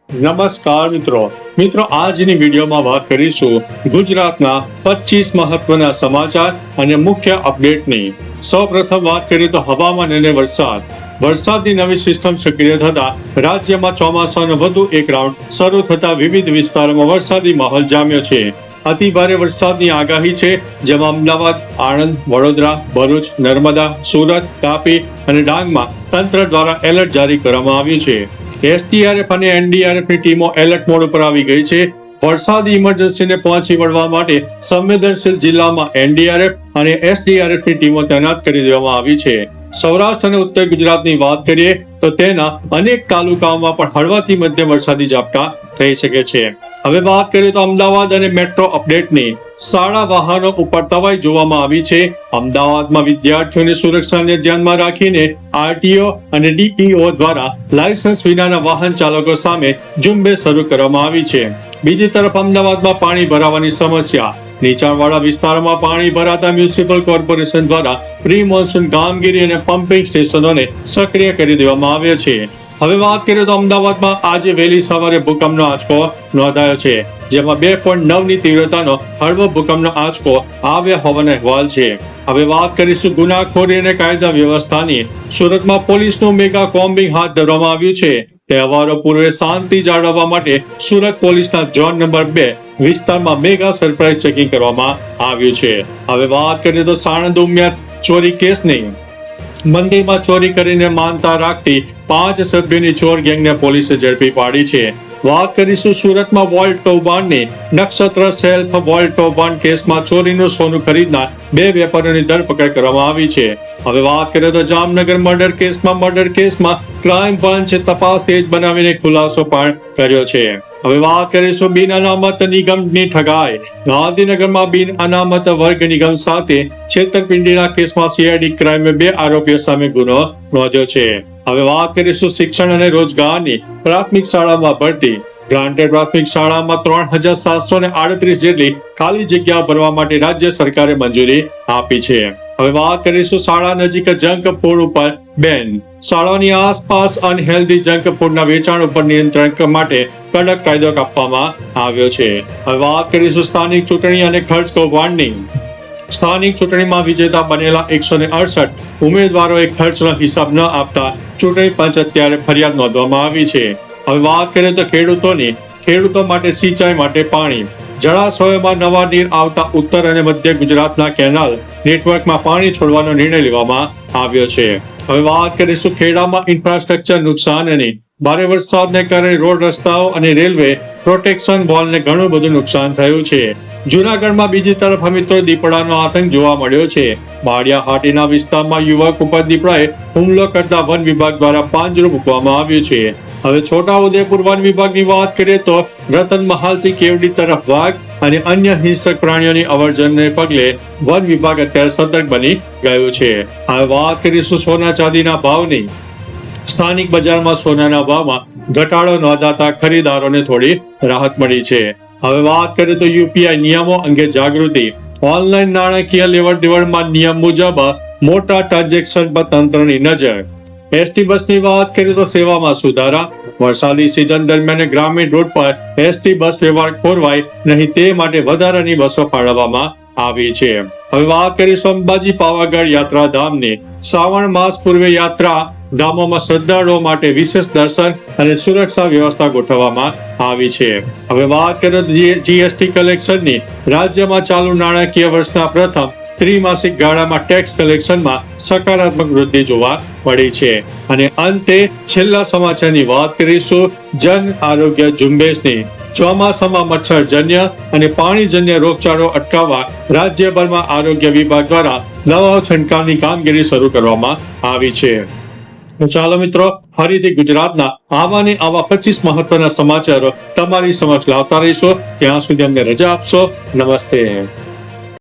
નમસ્કાર મિત્રો આજની વિડીયોમાં વાત કરીશું ગુજરાતના 25 મહત્વના સમાચાર અને મુખ્ય અપડેટની। સૌપ્રથમ વાત કરીએ તો હવામાન અને વરસાદની નવી સિસ્ટમ સક્રિય થતા રાજ્યમાં ચોમાસાનો વધુ એક રાઉન્ડ શરૂ થતા વિવિધ વિસ્તારોમાં વરસાદી માહોલ જામ્યો છે। અતિ ભારે વરસાદની આગાહી છે, જેમાં અમદાવાદ, આણંદ, વડોદરા, ભરૂચ, નર્મદા, સુરત, તાપી અને ડાંગમાં તંત્ર દ્વારા એલર્ટ જારી કરવામાં આવ્યું છે। એસડીઆરએફ અને એનડીઆરએફની ટીમો એલર્ટ મોડ ઉપર આવી ગઈ છે। વરસાદી ઇમરજન્સીને પહોંચી વળવા માટે સંવેદનશીલ જિલ્લામાં એનડીઆરએફ અને એસડીઆરએફની ટીમો તૈનાત કરી દેવામાં આવી છે। સૌરાષ્ટ્ર અને ઉત્તર ગુજરાતની વાત કરીએ તો તેના અનેક તાલુકાઓમાં પણ હળવાથી મધ્યમ વરસાદી ઝાપટા થઈ શકે છે। હવે વાત કરીએ તો અમદાવાદ અને મેટ્રો અપડેટની। શાળા વાહનો ઉપર તવાઈ જોવામાં આવી છે। અમદાવાદમાં વિદ્યાર્થીઓની સુરક્ષાને ધ્યાનમાં રાખીને આરટીઓ અને ડીઈઓ દ્વારા લાયસન્સ વિનાના વાહન ચાલકો સામે ઝુંબેશ શરૂ કરવામાં આવી છે। બીજી તરફ અમદાવાદમાં પાણી ભરાવાની સમસ્યા। નીચાણવાળા વિસ્તારોમાં પાણી ભરાતા મ્યુનિસિપલ કોર્પોરેશન દ્વારા પ્રી મોન્સૂન કામગીરી અને પમ્પિંગ સ્ટેશનોને સક્રિય કરી દેવામાં આવ્યા છે। હવે વાત કરીએ તો અમદાવાદમાં આજે વહેલી સવારે ભૂકંપનો આંચકો નોંધાયો છે, જેમાં 2.9ની તીવ્રતાનો હળવો ભૂકંપનો આંચકો આવ્યો હોવાનો અહેવાલ છે। હવે વાત કરીશું ગુનાખોરી અને કાયદા વ્યવસ્થાની। સુરતમાં પોલીસનું મેગા કોમ્બિંગ હાથ ધરવામાં આવ્યું છે। તહેવારો પૂર્વે શાંતિ જાળવવા માટે સુરત પોલીસના ઝોન નંબર 2 વિસ્તારમાં મેગા સરપ્રાઇઝ ચેકિંગ કરવામાં આવ્યું છે। હવે વાત કરીએ તો સાણંદ ઉમિયા ચોરી કેસની। મંદિરમાં ચોરી કરીને માનતા રાખતી 5 સભ્યોની ચોર ગેંગને પોલીસે ઝડપી પાડી છે। વાત કરીશું સુરતમાં વોલ્ટ કૌભાંડની। નક્ષત્ર સેલ્ફ વોલ્ટ કૌભાંડ કેસમાં ચોરીનું સોનું ખરીદનાર 2 વેપારીઓની ધરપકડ કરવામાં આવી છે। હવે વાત કરીએ તો જામનગર મર્ડર કેસમાં ક્રાઇમ બ્રાન્ચે તપાસ તેજ બનાવીને ખુલાસો પણ કર્યો છે। હવે વાત કરીશું બિન અનામત નિગમની ઠગાઈ। ગાંધીનગરમાં બિન અનામત વર્ગ નિગમ સાથે છેતરપિંડીના કેસમાં સીઆઈડી ક્રાઇમે 2 આરોપીઓ સામે ગુનો નોંધ્યો છે। હવે વાત કરીશું શિક્ષણ અને રોજગારની। પ્રાથમિક શાળામાં ભરતી। ગ્રાન્ટેડ પ્રાથમિક શાળામાં 3738 જેટલી ખાલી જગ્યા ભરવા માટે રાજ્ય સરકારે મંજૂરી આપી છે। હવે વાત કરીશું શાળા નજીક જંક ફૂડ ઉપર બેન। શાળાની આસપાસ અનહેલ્ધી જંક ફૂડના વેચાણ ઉપર નિયંત્રણ માટે કડક કાયદો આપવામાં આવ્યો છે। હવે વાત કરીશું સ્થાનિક ચૂંટણી અને ખર્ચ કૌભાંડની। સ્થાનિક ચૂંટણીમાં વિજેતા બનેલા 168 ઉમેદવારોએ ખર્ચનો હિસાબ ન આપતા ચૂંટણી પંચ અત્યારે ફરિયાદ નોંધવામાં આવી છે। હવે વાત કરીએ તો ખેડૂતો માટે સિંચાઈ માટે પાણી। જળાશયોમાં નવા નીર આવતા ઉત્તર અને મધ્ય ગુજરાતના કેનાલ નેટવર્કમાં પાણી છોડવાનો નિર્ણય લેવામાં આવ્યો છે। હવે વાત કરીશું ખેડામાં ઇન્ફ્રાસ્ટ્રક્ચર નુકસાનની। ભારે વરસાદને કારણે રોડ, રસ્તાઓ અને રેલવે પ્રોટેક્શન વોલને ઘણું બધું નુકસાન થયું છે। જૂનાગઢમાં બીજી તરફ મિત્રો દીપડાનો આતંક જોવા મળ્યો છે। બાળિયાહાટીના વિસ્તારમાં યુવક ઉપર દીપડાએ હુમલો કરતા વન વિભાગ દ્વારા પાંજરું મૂકવામાં આવ્યું છે। હવે છોટાઉદેપુર વન વિભાગની વાત કરીએ તો રતનમહાલથી કેવડી તરફ વાઘ અને અન્ય હિંસક પ્રાણીઓની અવરજવરને પગલે વન વિભાગ અત્યારે સતર્ક બની ગયું છે। હવે વાત કરીશું સોના ચાંદીના ભાવની। સ્થાનિક બજારમાં સોનાના ભાવમાં ઘટાડો નોંધાતા ખરીદારોને થોડી રાહત મળી છે। હવે વાત કરીએ તો યુપીઆઈ નિયમો અંગે જાગૃતિ। ઓનલાઈન નાણાકીય લેવડ દેવડમાં નિયમ મુજબ મોટા ટ્રાન્ઝેક્શન પર તંત્રની નજર। એસટી બસની વાત કરીએ તો સેવામાં સુધારા। વરસાદી સિઝન દરમિયાન ગ્રામીણ રોડ પર એસટી બસ વ્યવહાર ખોરવાય નહીં તે માટે વધારાની બસો ફાળવવામાં આવી છે। હવે વાત કરીશું અંબાજી પાવાગઢ યાત્રાધામની। શ્રાવણ માસ પૂર્વે યાત્રા ધામોમાં શ્રદ્ધાળુઓ માટે વિશેષ દર્શન અને સુરક્ષા વ્યવસ્થા ગોઠવવામાં આવી છે। હવે વાત કરીએ જીએસટી કલેક્શનની। રાજ્યમાં ચાલુ નાણાકીય વર્ષના પ્રથમ ત્રિમાસિક ગાળામાં ટેક્સ કલેક્શનમાં સકારાત્મક વૃદ્ધિ જોવા મળી છે। અને અંતે છેલ્લા સમાચારની વાત કરીશું જન આરોગ્ય ઝુંબેશની। ચોમાસામાં મચ્છરજન્ય અને પાણીજન્ય રોગચાળો અટકાવવા રાજ્યભરમાં આરોગ્ય વિભાગ દ્વારા દવાઓ છંટકાવની કામગીરી શરૂ કરવામાં આવી છે। તો ચાલો મિત્રો, ફરીથી ગુજરાતના આવા 25 મહત્વના સમાચારો તમારી સમક્ષ લાવતા રહીશું। ત્યાં સુધી અમને રજા આપશો। નમસ્તે।